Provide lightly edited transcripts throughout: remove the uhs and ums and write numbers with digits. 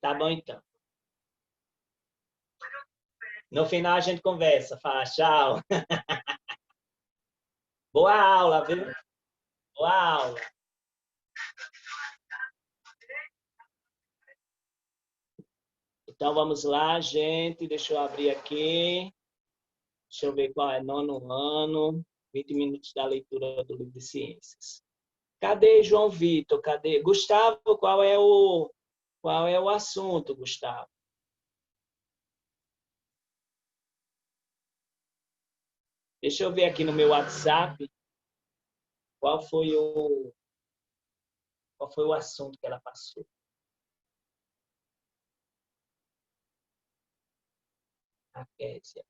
Tá bom, então. No final a gente conversa. Fala, tchau. Boa aula, viu? Boa aula. Então, vamos lá, gente. Deixa eu abrir aqui. Deixa eu ver qual é. Nono ano. 20 minutos da leitura do livro de ciências. Cadê João Vitor? Cadê? Gustavo, qual é o assunto, Gustavo? Deixa eu ver aqui no meu WhatsApp qual foi o assunto que ela passou. A Kézia.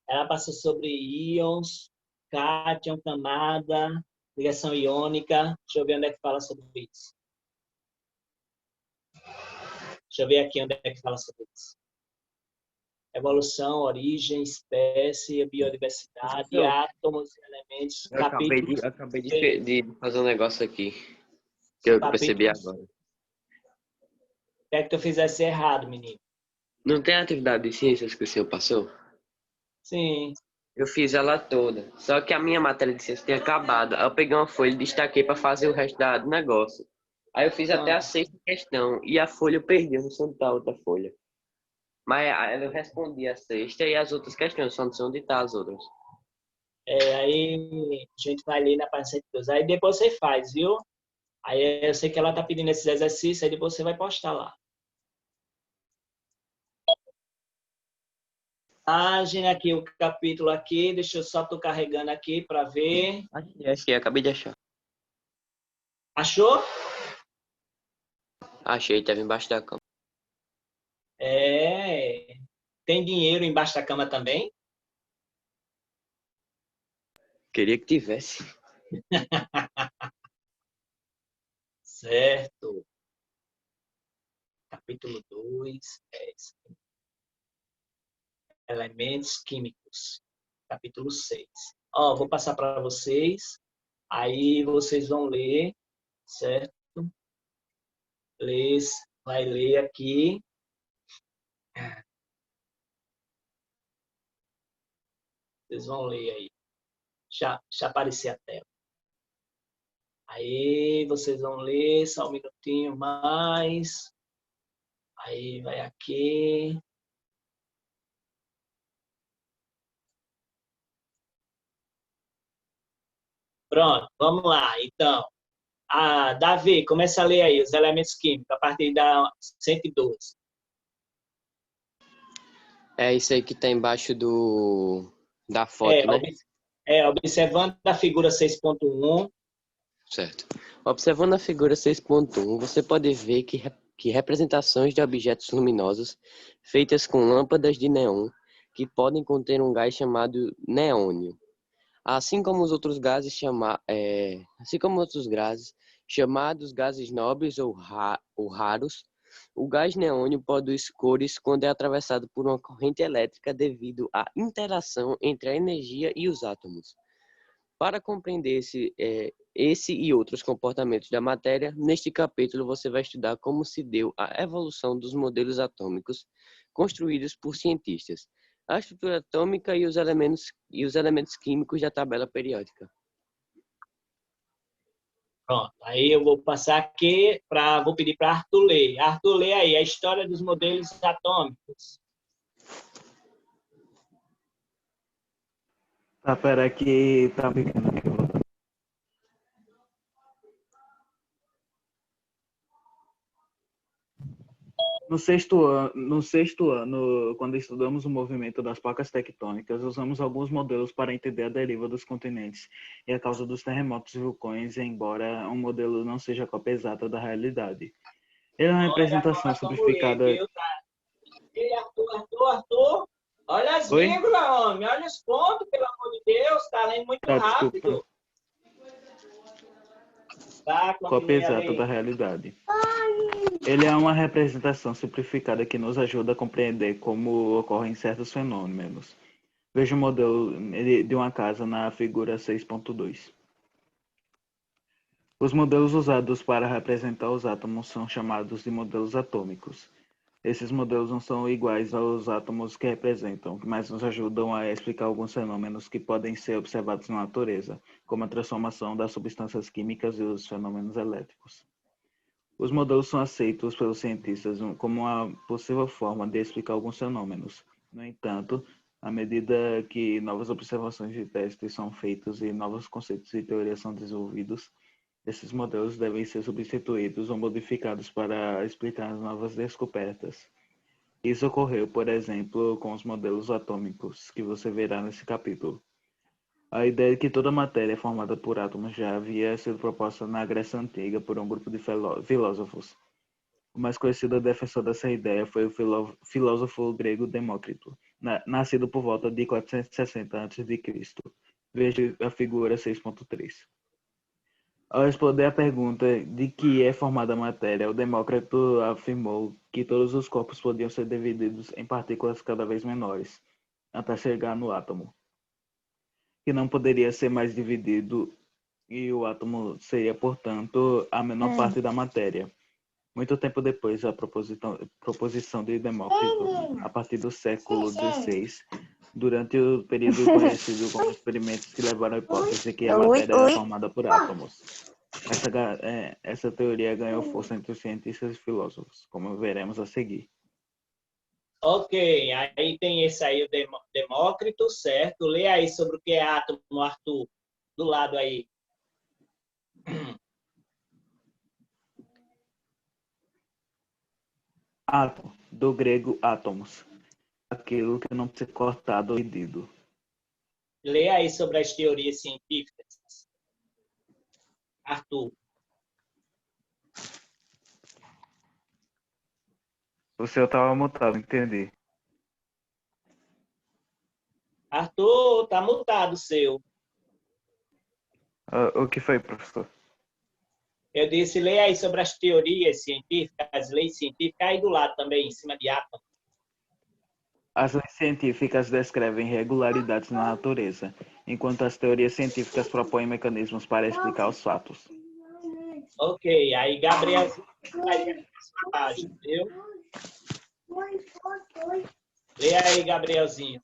Ela passou sobre íons, cátion, camada, ligação iônica. Deixa eu ver onde é que fala sobre isso. Deixa eu ver aqui onde é que fala sobre isso. Evolução, origem, espécie, biodiversidade, Professor, átomos, elementos, eu acabei de fazer um negócio aqui que eu percebi agora. Quer que eu fizesse errado, menino? Não tem a atividade de ciências que o senhor passou? Sim. Eu fiz ela toda, só que a minha matéria de ciências tinha acabado. Aí eu peguei uma folha e destaquei para fazer o resto do negócio. Aí eu fiz até a sexta questão e a folha eu perdi, eu não sei onde tá a outra folha. Mas aí eu respondi a sexta e as outras questões, só não sei onde tá as outras. Aí a gente vai ler na página 102. Aí depois você faz, viu? Aí eu sei que ela tá pedindo esses exercícios, aí depois você vai postar lá. Página aqui, o capítulo aqui. Deixa eu só tô carregando aqui para ver. Achei, acabei de achar. Achou? Achei, tava embaixo da cama. É. Tem dinheiro embaixo da cama também? Queria que tivesse. Certo. Capítulo 2. Elementos químicos. Capítulo 6. Ó, vou passar para vocês. Aí vocês vão ler, certo? Vai ler aqui. Vocês vão ler aí. Já apareceu a tela. Aí vocês vão ler só um minutinho mais. Aí vai aqui. Pronto, vamos lá. Então, Davi, começa a ler aí os elementos químicos, a partir da 112. É isso aí que tá embaixo da foto, né? Observando a figura 6.1. Certo. Observando a figura 6.1, você pode ver que representações de objetos luminosos feitas com lâmpadas de neon que podem conter um gás chamado neônio. Assim como os outros gases chamados gases nobres ou raros, o gás neônio produz cores quando é atravessado por uma corrente elétrica devido à interação entre a energia e os átomos. Para compreender esse e outros comportamentos da matéria, neste capítulo você vai estudar como se deu a evolução dos modelos atômicos construídos por cientistas, a estrutura atômica e os elementos químicos da tabela periódica. Pronto, aí eu vou passar aqui, vou pedir para Arthur ler. Arthur, lê aí a história dos modelos atômicos. Tá, pera que tá ficando aqui. No sexto ano, quando estudamos o movimento das placas tectônicas, usamos alguns modelos para entender a deriva dos continentes e a causa dos terremotos e vulcões, embora um modelo não seja a cópia exata da realidade. Ele é uma representação simplificada... Ei, Arthur, olha as vírgulas, homem, olha os pontos, pelo amor de Deus, tá lendo muito rápido. Desculpa. Cópia exata da realidade. Ele é uma representação simplificada que nos ajuda a compreender como ocorrem certos fenômenos. Veja o modelo de uma casa na figura 6.2. Os modelos usados para representar os átomos são chamados de modelos atômicos. Esses modelos não são iguais aos átomos que representam, mas nos ajudam a explicar alguns fenômenos que podem ser observados na natureza, como a transformação das substâncias químicas e os fenômenos elétricos. Os modelos são aceitos pelos cientistas como uma possível forma de explicar alguns fenômenos. No entanto, à medida que novas observações e testes são feitos e novos conceitos e teorias são desenvolvidos, esses modelos devem ser substituídos ou modificados para explicar as novas descobertas. Isso ocorreu, por exemplo, com os modelos atômicos, que você verá nesse capítulo. A ideia de que toda matéria é formada por átomos já havia sido proposta na Grécia Antiga por um grupo de filósofos. O mais conhecido defensor dessa ideia foi o filósofo grego Demócrito, nascido por volta de 460 a.C. Veja a figura 6.3. Ao responder à pergunta de que é formada a matéria, o Demócrito afirmou que todos os corpos podiam ser divididos em partículas cada vez menores, até chegar no átomo, que não poderia ser mais dividido e o átomo seria, portanto, a menor parte da matéria. Muito tempo depois da proposição de Demócrito, a partir do século XVI, durante o período conhecido como experimentos que levaram à hipótese de que a matéria era formada por átomos. Essa teoria ganhou força entre os cientistas e filósofos, como veremos a seguir. Ok, aí tem esse aí, o Demócrito, certo? Lê aí sobre o que é átomo, Arthur, do lado aí. Átomo, do grego átomos, aquilo que não pode ser cortado ou medido. Lê aí sobre as teorias científicas. Arthur. O seu estava mutado, entendi. Arthur, tá mutado o seu. O que foi, professor? Eu disse, lê aí sobre as teorias científicas, as leis científicas, aí do lado também, em cima de átomo. As leis científicas descrevem regularidades na natureza, enquanto as teorias científicas propõem mecanismos para explicar os fatos. Ok, aí Gabrielzinho vai ler a sua página, viu? Lê aí, Gabrielzinho.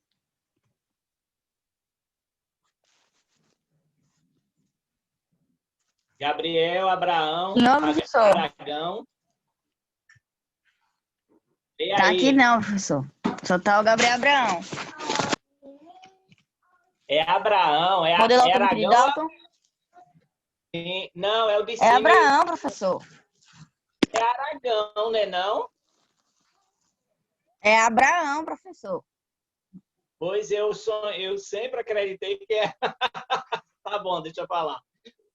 Gabriel, Abraão, Aragão. Lê Tá aí. aqui não, professor. Só tá o Gabriel Abraão. É Abraão, é Modelo atômico de Aragão. Dalton? Não, é o de É cima. Abraão, professor. É Aragão, né não? É Abraão, professor. Pois eu sempre acreditei que é. Tá bom, deixa eu falar.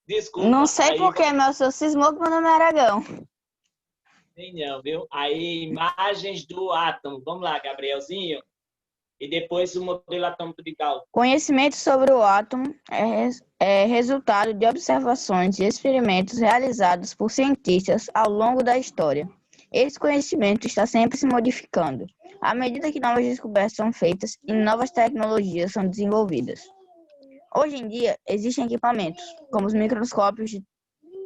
Desculpa. Não sei porque, mas o senhor cismou que meu nome é Aragão. Não, viu? Aí, imagens do átomo. Vamos lá, Gabrielzinho. E depois o modelo atômico de Dalton. Conhecimento sobre o átomo é resultado de observações e experimentos realizados por cientistas ao longo da história. Esse conhecimento está sempre se modificando, à medida que novas descobertas são feitas e novas tecnologias são desenvolvidas. Hoje em dia, existem equipamentos, como os microscópios de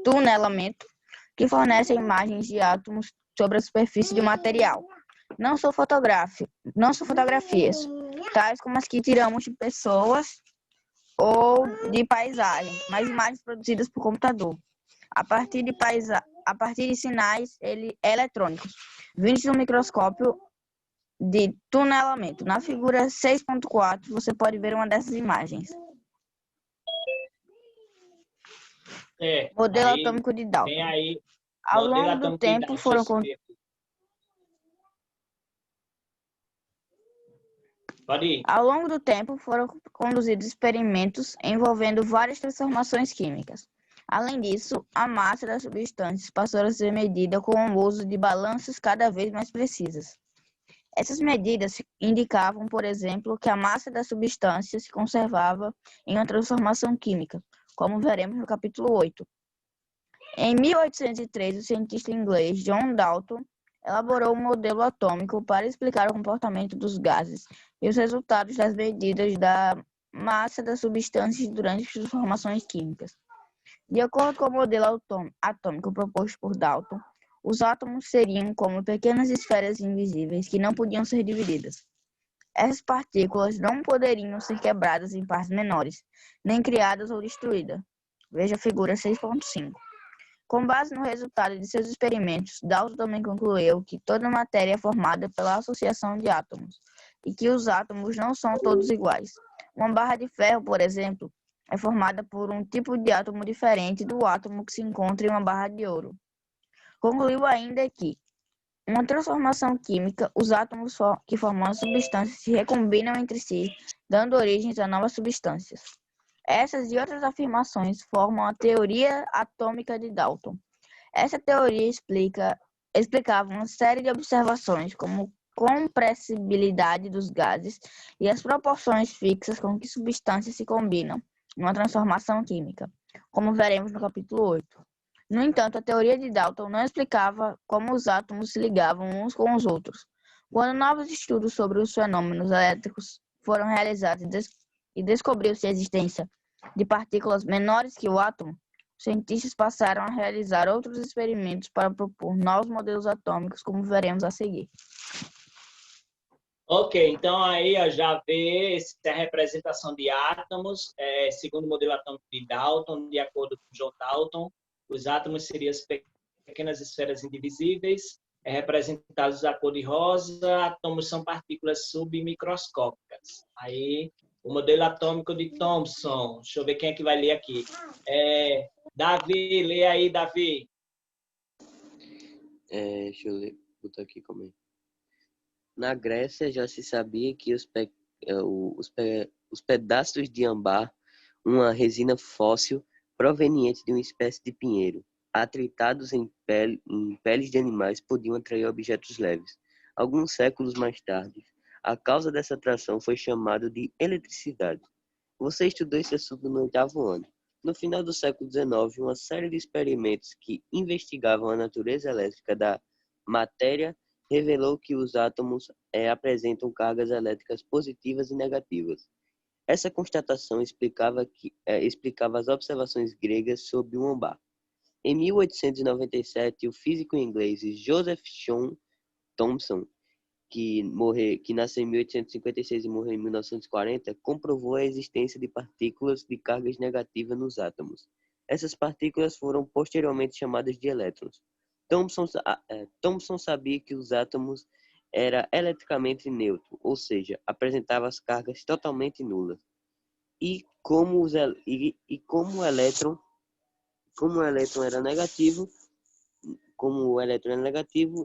tunelamento, que fornecem imagens de átomos sobre a superfície de um material. Não são fotografias, tais como as que tiramos de pessoas ou de paisagem, mas imagens produzidas por computador, a partir de sinais eletrônicos, vindos do microscópio de tunelamento. Na figura 6.4, você pode ver uma dessas imagens. Modelo atômico de Dalton. Tem aí. Ao longo do tempo foram conduzidos experimentos envolvendo várias transformações químicas. Além disso, a massa das substâncias passou a ser medida com o uso de balanças cada vez mais precisas. Essas medidas indicavam, por exemplo, que a massa da substância se conservava em uma transformação química, como veremos no capítulo 8. Em 1803, o cientista inglês John Dalton elaborou um modelo atômico para explicar o comportamento dos gases e os resultados das medidas da massa das substâncias durante as transformações químicas. De acordo com o modelo atômico proposto por Dalton, os átomos seriam como pequenas esferas invisíveis que não podiam ser divididas. Essas partículas não poderiam ser quebradas em partes menores, nem criadas ou destruídas. Veja a figura 6.5. Com base no resultado de seus experimentos, Dalton também concluiu que toda matéria é formada pela associação de átomos e que os átomos não são todos iguais. Uma barra de ferro, por exemplo, é formada por um tipo de átomo diferente do átomo que se encontra em uma barra de ouro. Concluiu ainda que, uma transformação química, os átomos que formam as substâncias se recombinam entre si, dando origem a novas substâncias. Essas e outras afirmações formam a teoria atômica de Dalton. Essa teoria explicava uma série de observações, como compressibilidade dos gases e as proporções fixas com que substâncias se combinam numa transformação química, como veremos no capítulo 8. No entanto, a teoria de Dalton não explicava como os átomos se ligavam uns com os outros. Quando novos estudos sobre os fenômenos elétricos foram realizados e descobriu-se a existência de partículas menores que o átomo, os cientistas passaram a realizar outros experimentos para propor novos modelos atômicos, como veremos a seguir. Ok, então aí ó, já vê essa representação de átomos, segundo o modelo atômico de Dalton, de acordo com John Dalton, os átomos seriam as pequenas esferas indivisíveis, representados da cor de rosa, átomos são partículas submicroscópicas. Aí, o modelo atômico de Thomson, deixa eu ver quem é que vai ler aqui. Davi, lê aí, Davi. Deixa eu ler, botar aqui como é. Na Grécia já se sabia que os pedaços de âmbar, uma resina fóssil proveniente de uma espécie de pinheiro, atritados em peles de animais, podiam atrair objetos leves. Alguns séculos mais tarde, a causa dessa atração foi chamada de eletricidade. Você estudou esse assunto no 8º ano. No final do século XIX, uma série de experimentos que investigavam a natureza elétrica da matéria revelou que os átomos apresentam cargas elétricas positivas e negativas. Essa constatação explicava as observações gregas sobre o âmbar. Em 1897, o físico inglês Joseph John Thomson, que nasceu em 1856 e morreu em 1940, comprovou a existência de partículas de cargas negativas nos átomos. Essas partículas foram posteriormente chamadas de elétrons. Thomson sabia que os átomos eram eletricamente neutros, ou seja, apresentavam as cargas totalmente nulas. Como o elétron era negativo,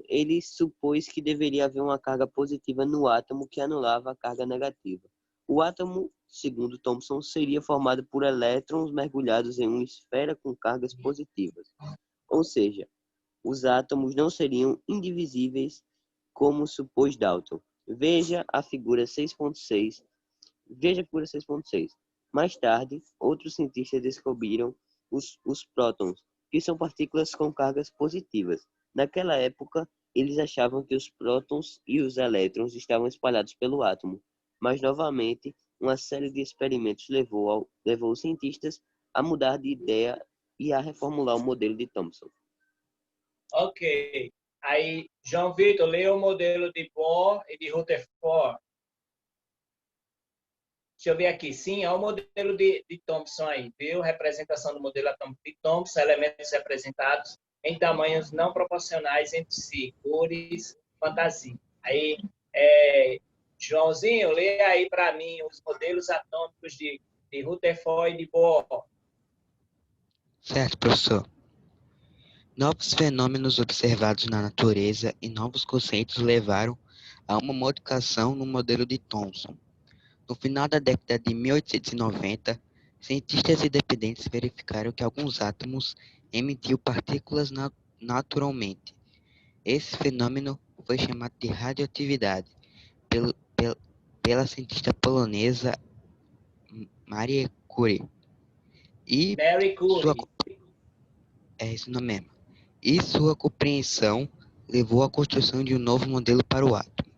ele supôs que deveria haver uma carga positiva no átomo que anulava a carga negativa. O átomo, segundo Thomson, seria formado por elétrons mergulhados em uma esfera com cargas positivas. Ou seja, os átomos não seriam indivisíveis, como supôs Dalton. Veja a figura 6.6. Mais tarde, outros cientistas descobriram os prótons, que são partículas com cargas positivas. Naquela época, eles achavam que os prótons e os elétrons estavam espalhados pelo átomo, mas novamente, uma série de experimentos levou os cientistas a mudar de ideia e a reformular o modelo de Thomson. Ok. Aí, João Vitor, lê o modelo de Bohr e de Rutherford. Deixa eu ver aqui. Sim, é o modelo de Thomson aí, viu? Representação do modelo atômico de Thomson, elementos representados em tamanhos não proporcionais entre si, cores, fantasia. Aí, Joãozinho, lê aí para mim os modelos atômicos de Rutherford e de Bohr. Certo, professor. Novos fenômenos observados na natureza e novos conceitos levaram a uma modificação no modelo de Thomson. No final da década de 1890, cientistas independentes verificaram que alguns átomos emitiam partículas naturalmente. Esse fenômeno foi chamado de radioatividade pela cientista polonesa Marie Curie. Marie Curie. É isso mesmo. E sua compreensão levou à construção de um novo modelo para o átomo.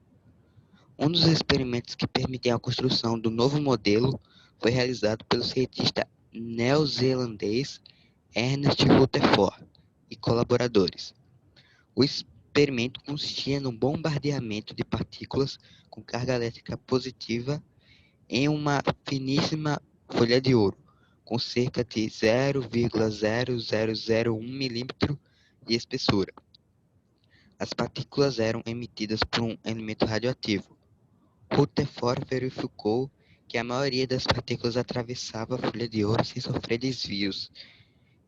Um dos experimentos que permitiu a construção do novo modelo foi realizado pelo cientista neozelandês Ernest Rutherford e colaboradores. O experimento consistia no bombardeamento de partículas com carga elétrica positiva em uma finíssima folha de ouro, com cerca de 0,0001 milímetro de espessura. As partículas eram emitidas por um elemento radioativo. Rutherford verificou que a maioria das partículas atravessava a folha de ouro sem sofrer desvios,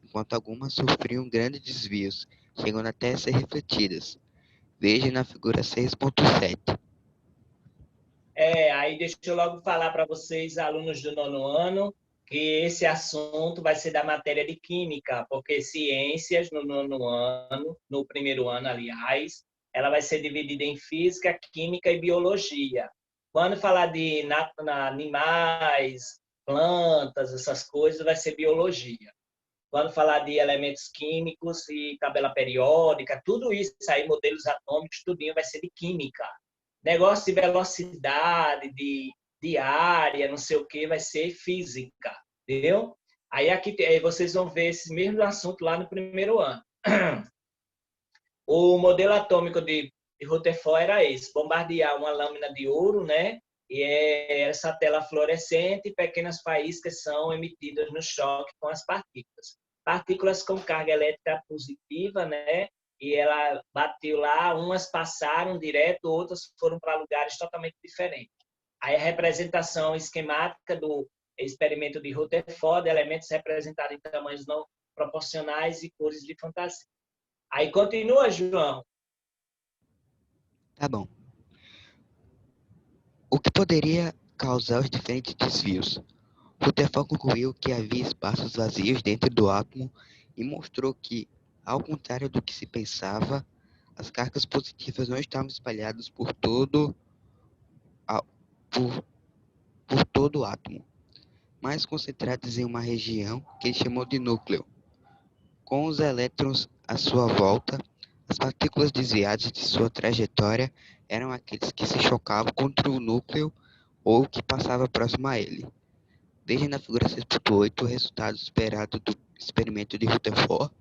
enquanto algumas sofriam grandes desvios, chegando até a ser refletidas. Veja na figura 6.7. Aí deixa eu logo falar para vocês, alunos do 9º ano, que esse assunto vai ser da matéria de Química, porque ciências no 9º ano, no 1º ano, aliás, ela vai ser dividida em Física, Química e Biologia. Quando falar de animais, plantas, essas coisas, vai ser Biologia. Quando falar de elementos químicos e tabela periódica, tudo isso aí, modelos atômicos, tudinho vai ser de Química. Negócio de velocidade, de área, não sei o que, vai ser Física, entendeu? Aí aqui vocês vão ver esse mesmo assunto lá no 1º ano. O modelo atômico de Rutherford era esse: bombardear uma lâmina de ouro, né? E essa tela fluorescente, pequenas faíscas são emitidas no choque com as partículas. Partículas com carga elétrica positiva, né? E ela bateu lá, umas passaram direto, outras foram para lugares totalmente diferentes. Aí a representação esquemática do experimento de Rutherford, elementos representados em tamanhos não proporcionais e cores de fantasia. Aí continua, João. Tá bom. O que poderia causar os diferentes desvios? Rutherford concluiu que havia espaços vazios dentro do átomo e mostrou que, ao contrário do que se pensava, as cargas positivas não estavam espalhadas por todo o átomo, mas concentradas em uma região que ele chamou de núcleo. Com os elétrons à sua volta, as partículas desviadas de sua trajetória eram aqueles que se chocavam contra o núcleo ou que passavam próximo a ele. Veja na figura 6.8 o resultado esperado do experimento de Rutherford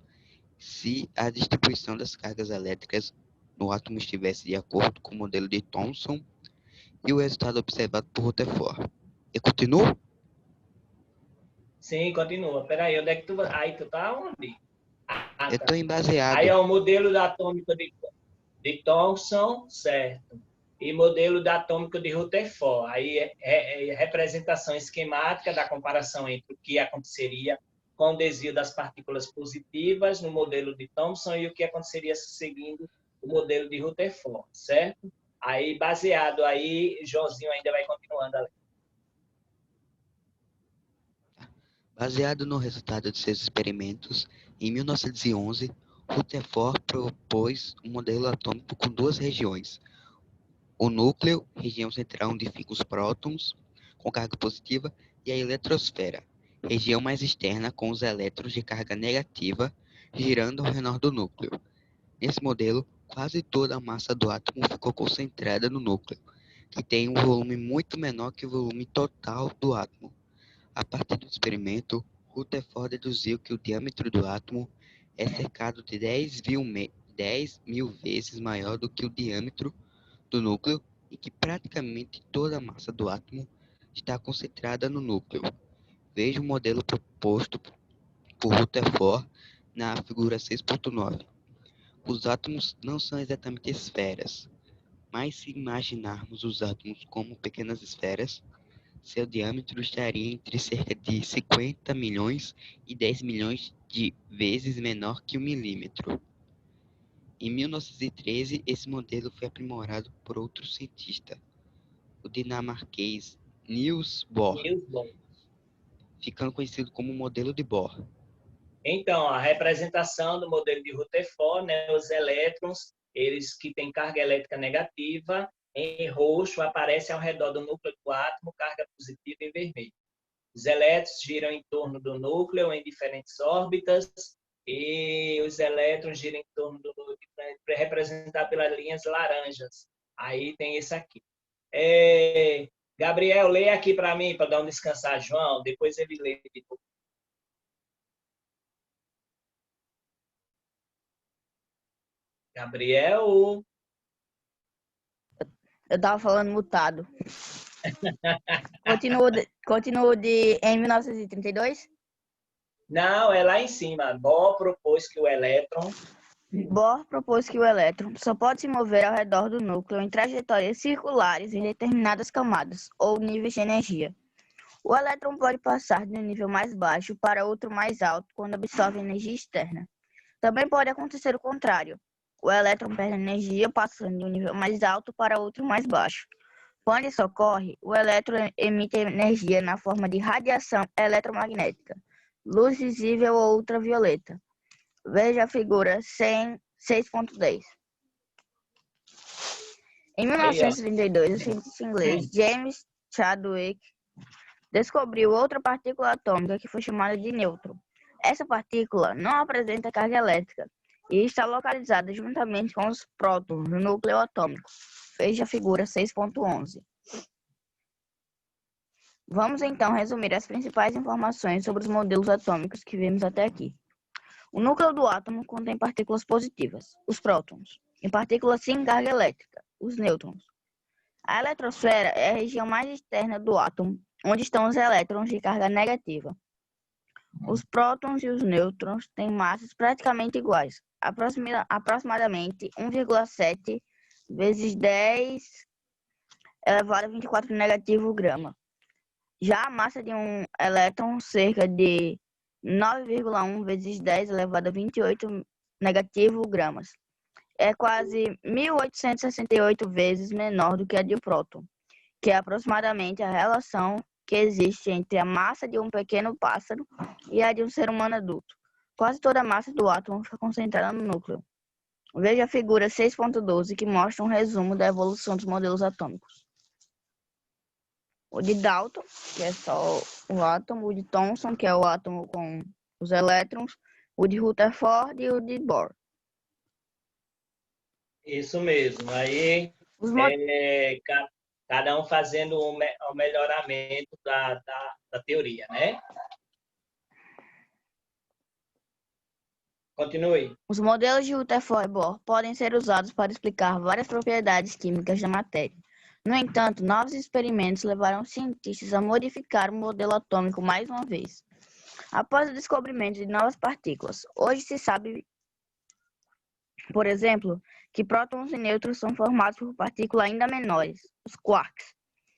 se a distribuição das cargas elétricas no átomo estivesse de acordo com o modelo de Thomson e o resultado observado por Rutherford. E continua? Sim, continua. Peraí, onde é que tu... Aí tu tá onde? Eu Tá. estou Aí embaseado. é o modelo da atômica de Thomson, certo. E modelo da atômica de Rutherford. Aí é representação esquemática da comparação entre o que aconteceria com o desvio das partículas positivas no modelo de Thomson e o que aconteceria seguindo o modelo de Rutherford, certo? Aí, baseado aí, Joãozinho ainda vai continuando ali. Baseado no resultado de seus experimentos, em 1911, Rutherford propôs um modelo atômico com duas regiões: o núcleo, região central onde ficam os prótons, com carga positiva, e a eletrosfera, região mais externa com os elétrons de carga negativa, girando ao redor do núcleo. Nesse modelo, quase toda a massa do átomo ficou concentrada no núcleo, que tem um volume muito menor que o volume total do átomo. A partir do experimento, Rutherford deduziu que o diâmetro do átomo é cerca de 10.000 vezes maior do que o diâmetro do núcleo e que praticamente toda a massa do átomo está concentrada no núcleo. Veja o modelo proposto por Rutherford na figura 6.9. Os átomos não são exatamente esferas, mas se imaginarmos os átomos como pequenas esferas, seu diâmetro estaria entre cerca de 50 milhões e 10 milhões de vezes menor que 1 milímetro. Em 1913, esse modelo foi aprimorado por outro cientista, o dinamarquês Niels Bohr, Niels Bohr. ficando conhecido como modelo de Bohr. Então, a representação do modelo de Rutherford, né, os elétrons, eles que têm carga elétrica negativa, em roxo aparece ao redor do núcleo do átomo, carga positiva em vermelho. Os elétrons giram em torno do núcleo em diferentes órbitas e os elétrons giram em torno do núcleo, representado pelas linhas laranjas. Aí tem esse aqui. Gabriel, leia aqui para mim, para dar um descansar, João. Depois ele lê. Gabriel, Eu tava falando mutado. Continuo em 1932. não, é lá em cima. Bohr propôs que o elétron... Bohr propôs que o elétron só pode se mover ao redor do núcleo em trajetórias circulares em determinadas camadas ou níveis de energia. O elétron pode passar de um nível mais baixo para outro mais alto quando absorve energia externa. Também pode acontecer o contrário. O elétron perde energia passando de um nível mais alto para outro mais baixo. Quando isso ocorre, o elétron emite energia na forma de radiação eletromagnética, luz visível ou ultravioleta. Veja a figura 6.10. Em Aí, ó. 1932, o cientista inglês James Chadwick descobriu outra partícula atômica que foi chamada de nêutron. Essa partícula não apresenta carga elétrica e está localizada juntamente com os prótons no núcleo atômico. Veja a figura 6.11. Vamos então resumir as principais informações sobre os modelos atômicos que vimos até aqui. O núcleo do átomo contém partículas positivas, os prótons, e partículas sem carga elétrica, os nêutrons. A eletrosfera é a região mais externa do átomo, onde estão os elétrons de carga negativa. Os prótons e os nêutrons têm massas praticamente iguais, aproximadamente 1,7 vezes 10 elevado a 24 negativo grama. Já a massa de um elétron, cerca de 9,1 vezes 10 elevado a 28 negativo gramas. É quase 1.868 vezes menor do que a de um próton, que é aproximadamente a relação que existe entre a massa de um pequeno pássaro e a de um ser humano adulto. Quase toda a massa do átomo fica concentrada no núcleo. Veja a figura 6.12, que mostra um resumo da evolução dos modelos atômicos. O de Dalton, que é só o átomo, o de Thomson, que é o átomo com os elétrons, o de Rutherford e o de Bohr. Isso mesmo. Aí, cada um fazendo o melhoramento da teoria, né? Continue. Os modelos de Rutherford e Bohr podem ser usados para explicar várias propriedades químicas da matéria. No entanto, novos experimentos levaram os cientistas a modificar o modelo atômico mais uma vez. Após o descobrimento de novas partículas, hoje se sabe, por exemplo, que prótons e nêutrons são formados por partículas ainda menores, os quarks.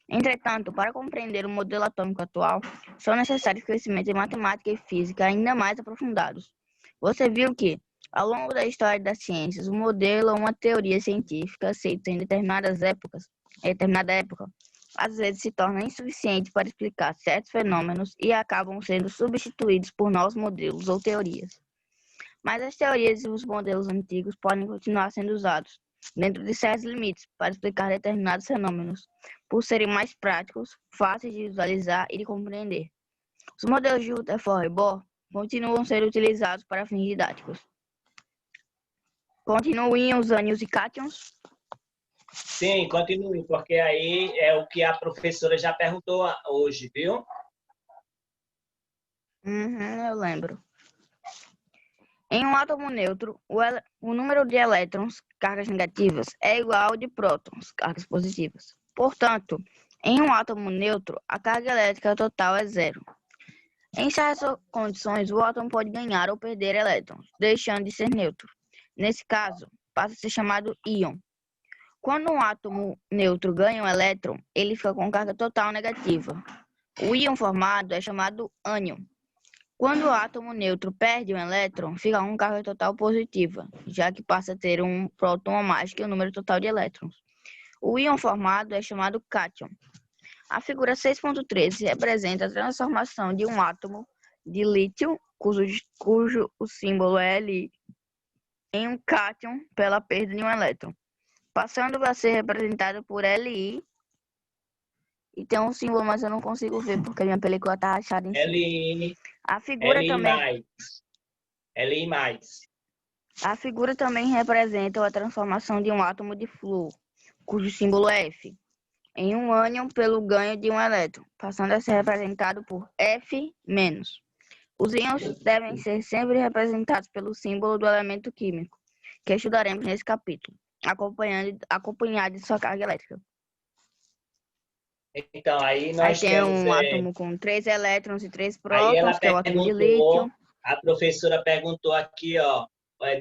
Entretanto, para compreender o modelo atômico atual, são necessários conhecimentos em matemática e física ainda mais aprofundados. Você viu que, ao longo da história das ciências, o modelo ou uma teoria científica aceita em determinada época, às vezes se torna insuficiente para explicar certos fenômenos e acabam sendo substituídos por novos modelos ou teorias. Mas as teorias e os modelos antigos podem continuar sendo usados, dentro de certos limites, para explicar determinados fenômenos, por serem mais práticos, fáceis de visualizar e de compreender. Os modelos de Rutherford e Bohr continuam sendo utilizados para fins didáticos. Continuem os ânions e cátions. Sim, continue, porque aí é o que a professora já perguntou hoje, viu? Eu lembro. Em um átomo neutro, o número de elétrons, cargas negativas, é igual ao de prótons, cargas positivas. Portanto, em um átomo neutro, a carga elétrica total é zero. Em certas condições, o átomo pode ganhar ou perder elétrons, deixando de ser neutro. Nesse caso, passa a ser chamado íon. Quando um átomo neutro ganha um elétron, ele fica com carga total negativa. O íon formado é chamado ânion. Quando o átomo neutro perde um elétron, fica com carga total positiva, já que passa a ter um próton a mais que o número total de elétrons. O íon formado é chamado cátion. A figura 6.13 representa a transformação de um átomo de lítio, cujo o símbolo é Li, em um cátion pela perda de um elétron, passando a ser representado por Li. E tem um símbolo, mas eu não consigo ver porque a minha película está rachada em cima. Li, A figura também. Li+. A figura também representa a transformação de um átomo de flúor, cujo símbolo é F, em um ânion pelo ganho de um elétron, passando a ser representado por F-. Os íons devem ser sempre representados pelo símbolo do elemento químico, que estudaremos nesse capítulo, acompanhado de sua carga elétrica. Então, aí Aí nós tem temos... um átomo com 3 elétrons e 3 Aí ela prótons, que é o átomo de perguntou, lítio. a professora perguntou aqui, ó,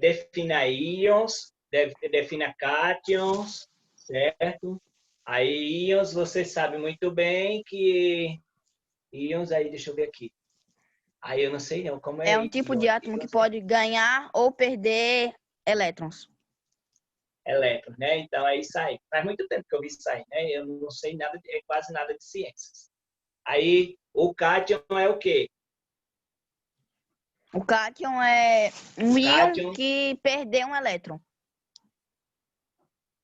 defina íons, defina cátions, certo? Aí íons, você sabe muito bem que íons, aí deixa eu ver aqui. Aí eu não sei não como É é um tipo íon, de átomo que íons, pode ganhar ou perder elétrons. elétrons, né? Então é isso aí. Faz muito tempo que eu vi isso aí, né? Eu não sei nada, quase nada de ciências. Aí o cátion é o quê? O cátion é um íon Cátion, que perdeu um elétron.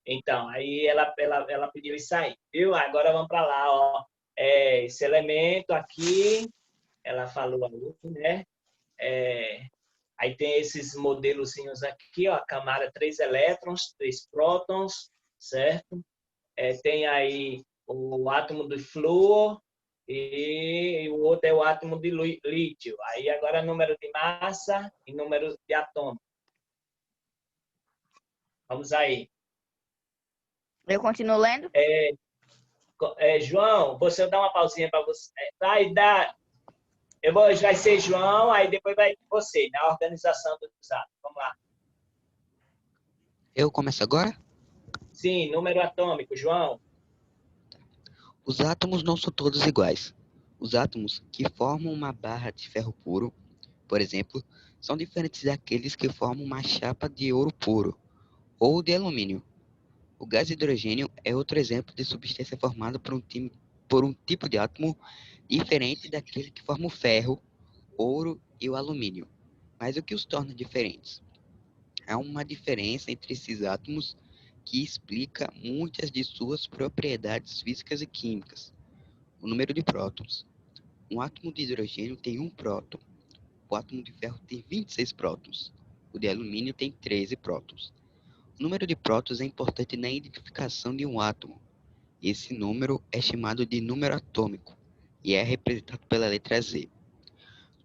então, aí ela pediu isso aí, viu? Agora vamos para lá, ó. Esse elemento aqui, ela falou ali, né? Aí tem esses modelozinhos aqui, ó, a camada 3 elétrons, 3 prótons, certo? Tem aí o átomo de flúor e o outro é o átomo de lítio. Aí agora número de massa e número de atômicos. Vamos aí. Eu continuo lendo? João, você dá uma pausinha para você. Vai dar. Vai ser João, aí depois vai você, na organização dos átomos. Vamos lá. Eu começo agora? Sim, número atômico, João. Os átomos não são todos iguais. Os átomos que formam uma barra de ferro puro, por exemplo, são diferentes daqueles que formam uma chapa de ouro puro ou de alumínio. O gás hidrogênio é outro exemplo de substância formada por um tipo de átomo diferente daquele que forma o ferro, ouro e o alumínio. Mas o que os torna diferentes? Há uma diferença entre esses átomos que explica muitas de suas propriedades físicas e químicas. O número de prótons. Um átomo de hidrogênio tem um próton. O átomo de ferro tem 26 prótons. O de alumínio tem 13 prótons. O número de prótons é importante na identificação de um átomo. Esse número é chamado de número atômico e é representado pela letra Z.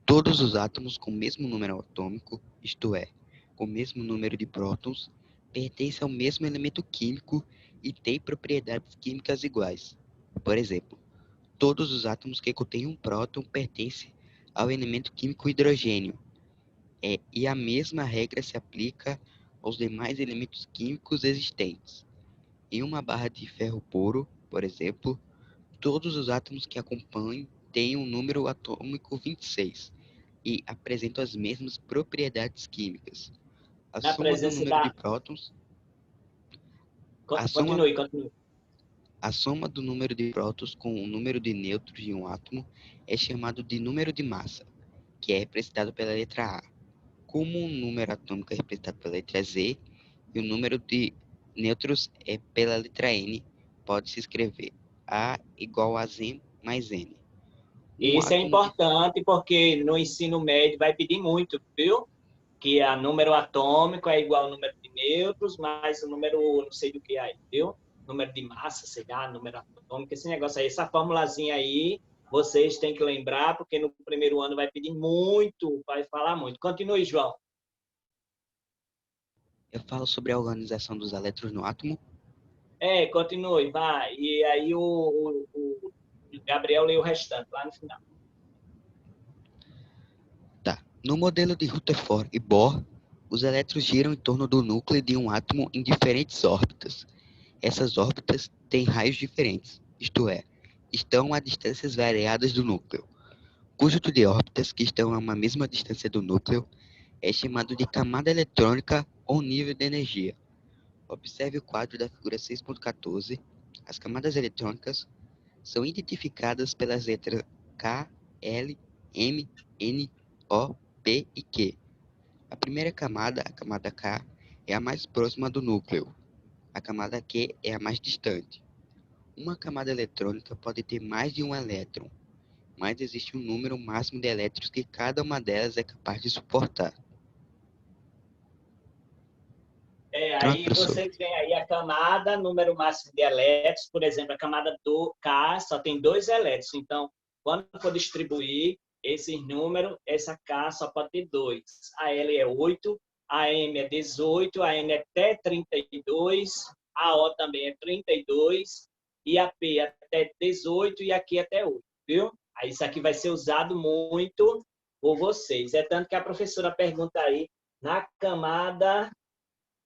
Todos os átomos com o mesmo número atômico, isto é, com o mesmo número de prótons, pertencem ao mesmo elemento químico e têm propriedades químicas iguais. Por exemplo, todos os átomos que contêm um próton pertencem ao elemento químico hidrogênio, e a mesma regra se aplica aos demais elementos químicos existentes. Em uma barra de ferro puro, por exemplo, todos os átomos que acompanham têm um número atômico 26 e apresentam as mesmas propriedades químicas. A Na soma do presença número de da... prótons, a soma, Continue. a soma do número de prótons com o número de nêutrons de um átomo é chamado de número de massa, que é representado pela letra A. Como o número atômico é representado pela letra Z e o número de nêutrons é pela letra N, pode-se escrever A igual a Z mais N. Isso é importante porque no ensino médio vai pedir muito, viu? Que a número atômico é igual ao número de nêutrons, mais o número, não sei do que aí, viu? Número de massa, sei lá, número atômico, esse negócio aí, essa formulazinha aí, vocês têm que lembrar, porque no primeiro ano vai pedir muito, vai falar muito. Continue, João. Eu falo sobre a organização dos elétrons no átomo. Continue, vai. E aí o Gabriel lê o restante, lá no final. Tá. No modelo de Rutherford e Bohr, os elétrons giram em torno do núcleo de um átomo em diferentes órbitas. Essas órbitas têm raios diferentes, isto é, estão a distâncias variadas do núcleo. O conjunto de órbitas que estão a uma mesma distância do núcleo é chamado de camada eletrônica ou nível de energia. Observe o quadro da figura 6.14. As camadas eletrônicas são identificadas pelas letras K, L, M, N, O, P e Q. A primeira camada, a camada K, é a mais próxima do núcleo. A camada Q é a mais distante. Uma camada eletrônica pode ter mais de um elétron, mas existe um número máximo de elétrons que cada uma delas é capaz de suportar. Pronto, Aí professor. você tem aí a camada, número máximo de elétrons, por exemplo, a camada do K só tem 2 elétrons, então, quando for distribuir esses números, essa K só pode ter 2. A L é 8, a M é 18, a N é até 32, a O também é 32, e a P até 18 e aqui até 8, viu? Aí isso aqui vai ser usado muito por vocês. É tanto que a professora pergunta aí, na camada,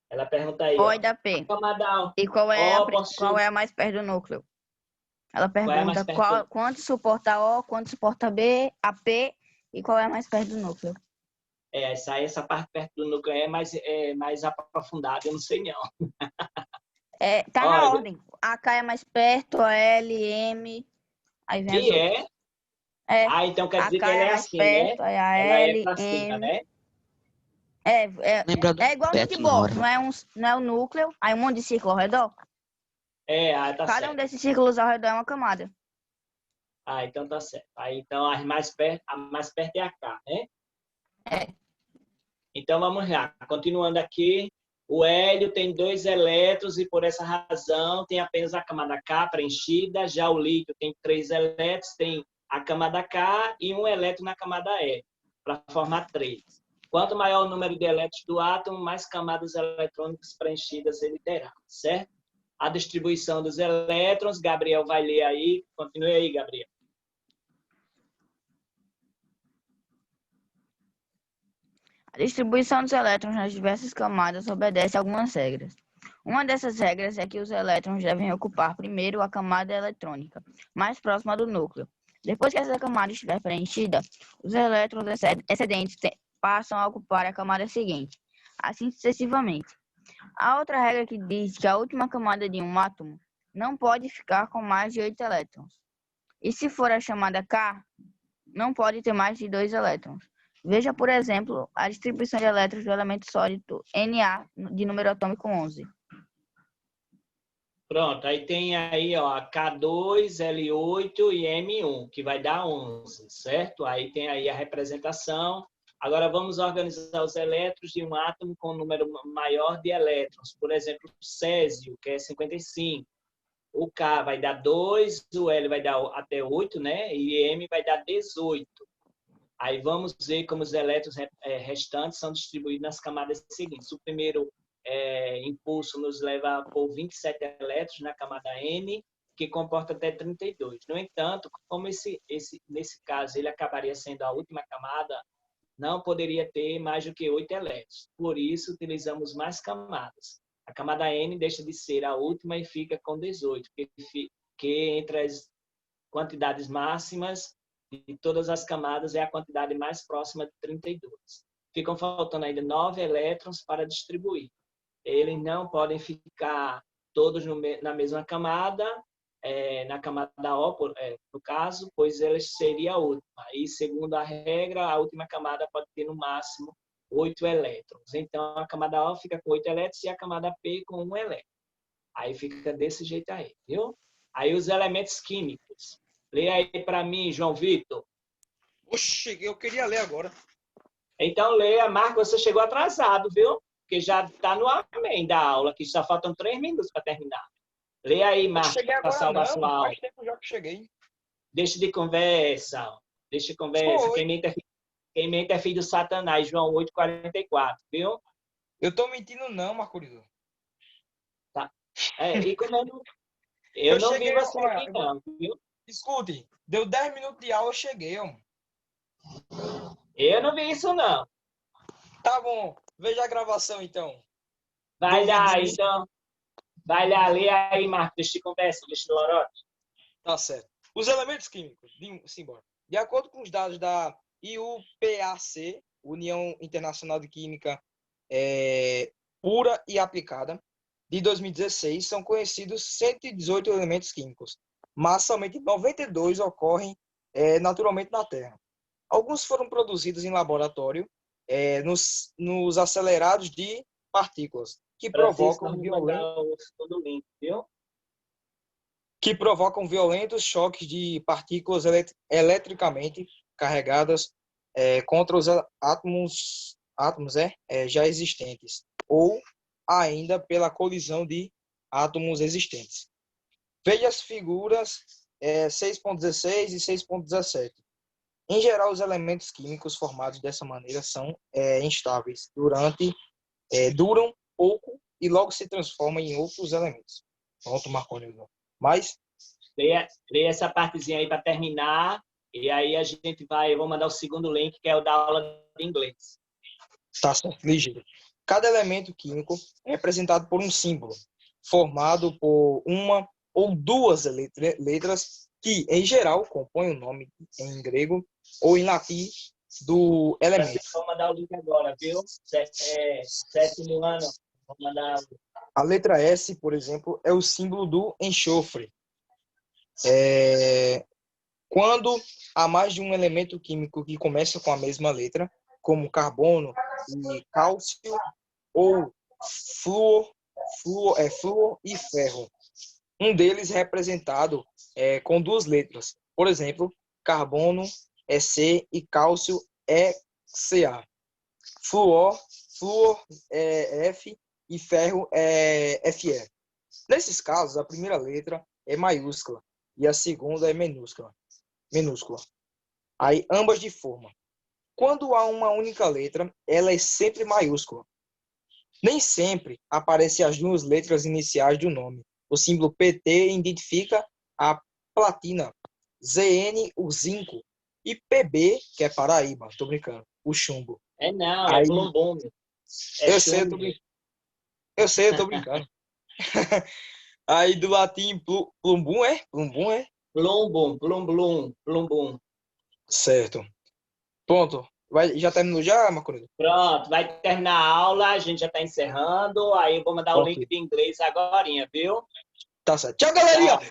ela pergunta aí, O ó, e da a P. camada E qual é O, qual é a mais perto do núcleo? Ela qual é a mais pergunta perto? quanto suporta a O, quanto suporta a B, a P e qual é a mais perto do núcleo. Essa parte perto do núcleo é mais aprofundada, eu não sei não. Tá na Olha, ordem. A K é mais perto, a L, M, aí vem as e outras. então quer A dizer que K ela é é mais assim, né? perto, aí a Ela é L, para cima, M. né? Lembra do É igual no PET na futebol, hora. não é o núcleo, aí um monte de círculo ao redor. Tá Cada um certo. desses círculos ao redor é uma camada. Então tá certo. Aí, então, a mais perto é a K, né? É. Então, vamos lá. Continuando aqui, o hélio tem 2 elétrons e, por essa razão, tem apenas a camada K preenchida. Já o lítio tem 3 elétrons, tem a camada K e um elétron na camada L, para formar 3. Quanto maior o número de elétrons do átomo, mais camadas eletrônicas preenchidas ele terá, certo? A distribuição dos elétrons, Gabriel vai ler aí. Continue aí, Gabriel. A distribuição dos elétrons nas diversas camadas obedece a algumas regras. Uma dessas regras é que os elétrons devem ocupar primeiro a camada eletrônica, mais próxima do núcleo. Depois que essa camada estiver preenchida, os elétrons excedentes passam a ocupar a camada seguinte, assim sucessivamente. Há outra regra que diz que a última camada de um átomo não pode ficar com mais de 8 elétrons. E se for a chamada K, não pode ter mais de 2 elétrons. Veja, por exemplo, a distribuição de elétrons do elemento sólido Na de número atômico 11. Pronto, aí tem aí, ó, K2, L8 e M1, que vai dar 11, certo? Aí tem aí a representação. Agora vamos organizar os elétrons de um átomo com um número maior de elétrons. Por exemplo, o césio, que é 55. O K vai dar 2, o L vai dar até 8, né? E M vai dar 18. Aí vamos ver como os elétrons restantes são distribuídos nas camadas seguintes. O primeiro impulso nos leva por 27 elétrons na camada N, que comporta até 32. No entanto, como nesse caso ele acabaria sendo a última camada, não poderia ter mais do que 8 elétrons. Por isso, utilizamos mais camadas. A camada N deixa de ser a última e fica com 18, que entre as quantidades máximas de todas as camadas é a quantidade mais próxima de 32. Ficam faltando ainda 9 elétrons para distribuir. Eles não podem ficar todos na mesma camada, na camada O, no caso, pois eles seria a última. E, segundo a regra, a última camada pode ter, no máximo, 8 elétrons. Então, a camada O fica com 8 elétrons e a camada P com 1 elétron. Aí fica desse jeito aí, viu? Aí os elementos químicos. Lê aí para mim, João Vitor. Oxe, eu queria ler agora. Então, leia, Marco, você chegou atrasado, viu? Porque já está no amém da aula, que só faltam 3 minutos para terminar. Lê aí, Eu Marco, cheguei para agora salvar não, sua aula. faz tempo já que cheguei. Deixa de conversa. Deixa de conversa. Foi. Quem mente é filho do Satanás, João 8,44, viu? Eu tô mentindo não, Marcurido. Tá. E como eu não vi você olha, aqui não, viu? Escute, deu 10 minutos de aula, eu cheguei, ó. Eu não vi isso, não. Tá bom, veja a gravação então. Vai Do lá, vídeo. então. Vai lá, lê aí, Marco. Deixa de conversa, deixa de lorote. Tá certo. Os elementos químicos, simbora. De acordo com os dados da IUPAC, União Internacional de Química Pura e Aplicada, de 2016, são conhecidos 118 elementos químicos, mas somente 92 ocorrem naturalmente na Terra. Alguns foram produzidos em laboratório nos acelerados de partículas, que provocam violentos choques de partículas eletricamente carregadas contra os átomos já existentes, ou ainda pela colisão de átomos existentes. Veja as figuras 6.16 e 6.17. Em geral, os elementos químicos formados dessa maneira são instáveis durante duram pouco e logo se transformam em outros elementos. Pronto, Marconi. Mas, Leia essa partezinha aí para terminar. E aí a gente vai... Eu vou mandar o segundo link, que é o da aula de inglês. tá certo, ligeiro. Cada elemento químico é representado por um símbolo, formado por uma ou duas letras que, em geral, compõem o nome em grego ou em latim do elemento. Vou mandar o link agora, viu? Sétimo ano. Vou mandar... A letra S, por exemplo, é o símbolo do enxofre. Quando há mais de um elemento químico que começa com a mesma letra, como carbono e cálcio, ou flúor e ferro. Um deles representado com duas letras. Por exemplo, carbono é C e cálcio é Ca. Flúor é F e ferro é Fe. Nesses casos, a primeira letra é maiúscula e a segunda é minúscula. Aí, ambas de forma. Quando há uma única letra, ela é sempre maiúscula. Nem sempre aparecem as duas letras iniciais do nome. O símbolo PT identifica a platina, ZN, o zinco, e PB, que é Paraíba, tô brincando, o chumbo. Não, Aí, é plumbum. Eu sei, eu tô brincando. Aí do latim, plumbum é? Plumbum. Certo. Pronto. Já terminou já, Marconi? Pronto, vai terminar a aula, a gente já está encerrando. Aí eu vou mandar o link de inglês agora, viu? Tá certo. Tchau, galerinha!